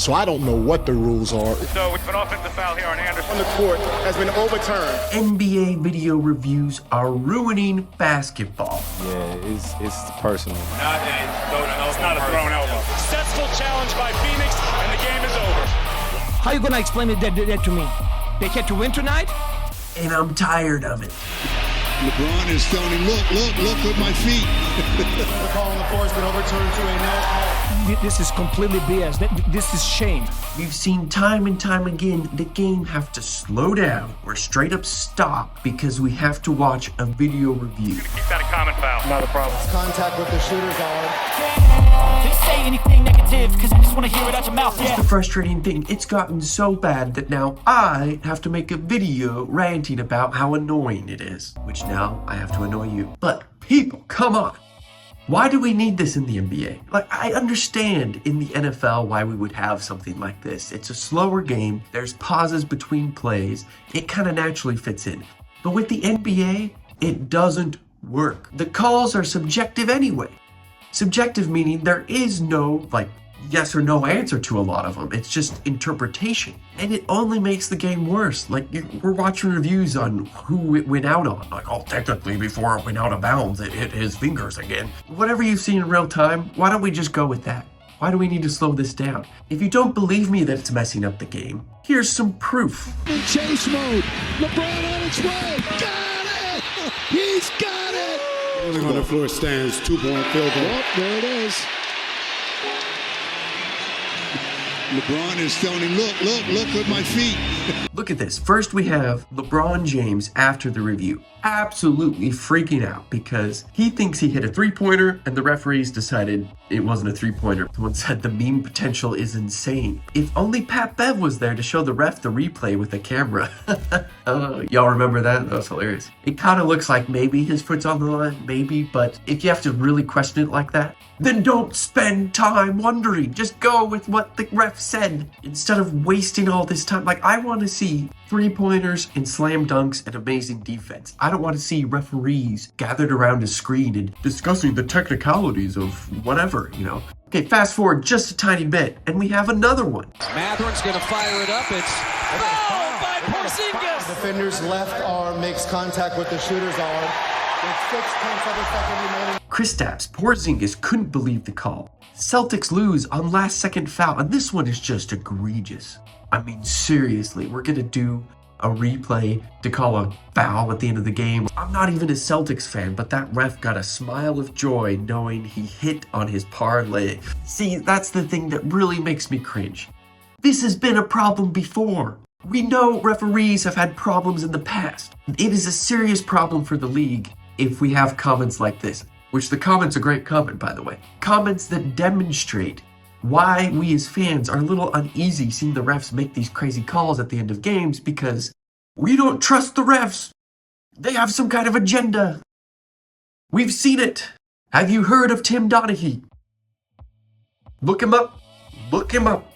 so I don't know what the rules are. So it's an offensive foul here on Anderson. On the court has been overturned. NBA video reviews are ruining basketball. Yeah, it's personal. It's not a thrown elbow. Successful challenge by Phoenix, and the game is over. How you gonna explain that to me? They had to win tonight? And I'm tired of it. LeBron is telling him, look with my feet. The call on the floor has been overturned to a no call. This is completely BS. This is shame. We've seen time and time again the game have to slow down or straight up stop because we have to watch a video review. Keep that a common foul. Not a problem. Contact with the shooter's arm. Didn't say anything negative, because I just want to hear it out your mouth. The frustrating thing, it's gotten so bad that now I have to make a video ranting about how annoying it is, which now I have to annoy you. But people, come on. Why do we need this in the NBA? Like, I understand in the NFL why we would have something like this. It's a slower game. There's pauses between plays. It kind of naturally fits in. But with the NBA, it doesn't work. The calls are subjective anyway. Subjective meaning there is no, yes or no answer to a lot of them. It's just interpretation. And it only makes the game worse. Like, we're watching reviews on who it went out on. Like, oh, technically before it went out of bounds, it hit his fingers again. Whatever you've seen in real time, why don't we just go with that? Why do we need to slow this down? If you don't believe me that it's messing up the game, here's some proof. In chase mode. LeBron on its way. Got it! He's got it! On the floor stands 2-point field goal. Oh, there it is. LeBron is telling him, look with my feet. Look at this. First, we have LeBron James after the review, absolutely freaking out because he thinks he hit a three-pointer and the referees decided it wasn't a three-pointer. Someone said the meme potential is insane. If only Pat Bev was there to show the ref the replay with a camera. Y'all remember that? That was hilarious. It kind of looks like maybe his foot's on the line, maybe, but if you have to really question it like that, then don't spend time wondering. Just go with what the ref said instead of wasting all this time. Like, I want to see three-pointers and slam dunks and amazing defense. I don't want to see referees gathered around a screen and discussing the technicalities of whatever, you know. Okay, fast forward just a tiny bit, and we have another one. Matherin's going to fire it up. It's foul by Porzingis. Defender's left arm makes contact with the shooter's arm. With 6 tenths of a second remaining. Kristaps Porzingis couldn't believe the call. Celtics lose on last-second foul, and this one is just egregious. I mean, seriously, we're gonna do a replay to call a foul at the end of the game. I'm not even a Celtics fan, but that ref got a smile of joy knowing he hit on his parlay. See, that's the thing that really makes me cringe. This has been a problem before. We know referees have had problems in the past. It is a serious problem for the league if we have comments like this, which the comment's a great comment, by the way. Comments that demonstrate why we as fans are a little uneasy seeing the refs make these crazy calls at the end of games because we don't trust the refs. They have some kind of agenda. We've seen it. Have you heard of Tim Donaghy? Look him up. Look him up.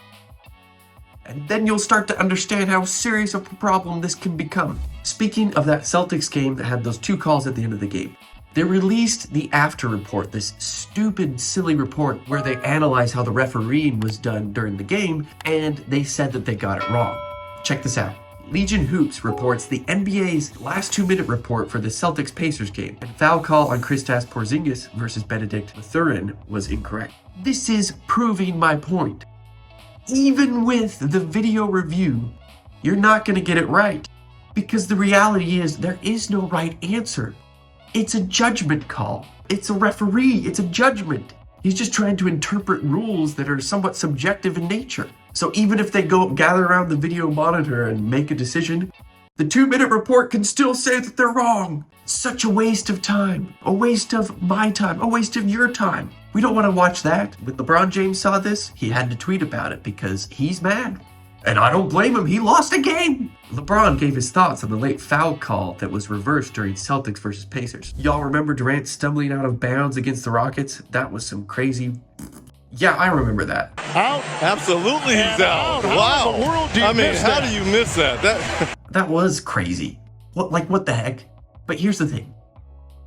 And then you'll start to understand how serious of a problem this can become. Speaking of that Celtics game that had those 2 calls at the end of the game, they released the after report, this stupid, silly report where they analyze how the refereeing was done during the game, and they said that they got it wrong. Check this out. Legion Hoops reports the NBA's last 2-minute report for the Celtics-Pacers game, and foul call on Kristaps Porzingis versus Benedict Mathurin was incorrect. This is proving my point. Even with the video review, you're not going to get it right. Because the reality is there is no right answer. It's a judgment call. It's a referee. It's a judgment. He's just trying to interpret rules that are somewhat subjective in nature. So even if they go gather around the video monitor and make a decision, the 2-minute report can still say that they're wrong. Such a waste of time. A waste of my time. A waste of your time. We don't want to watch that. When LeBron James saw this, he had to tweet about it because he's mad. And I don't blame him, he lost a game! LeBron gave his thoughts on the late foul call that was reversed during Celtics versus Pacers. Y'all remember Durant stumbling out of bounds against the Rockets? That was some crazy... Yeah, I remember that. Out? Absolutely he's out. Wow. How do you miss that? That was crazy. What the heck? But here's the thing.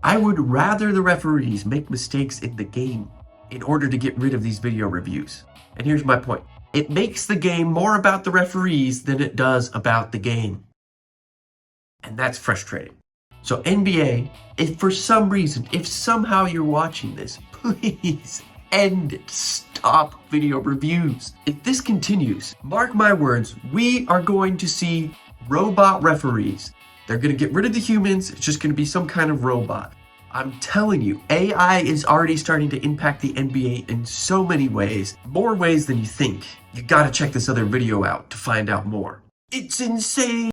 I would rather the referees make mistakes in the game in order to get rid of these video reviews. And here's my point. It makes the game more about the referees than it does about the game. And that's frustrating. So NBA, if for some reason, if somehow you're watching this, please end it. Stop video reviews. If this continues, mark my words, we are going to see robot referees. They're going to get rid of the humans. It's just going to be some kind of robot. I'm telling you, AI is already starting to impact the NBA in so many ways, more ways than you think. You gotta check this other video out to find out more. It's insane!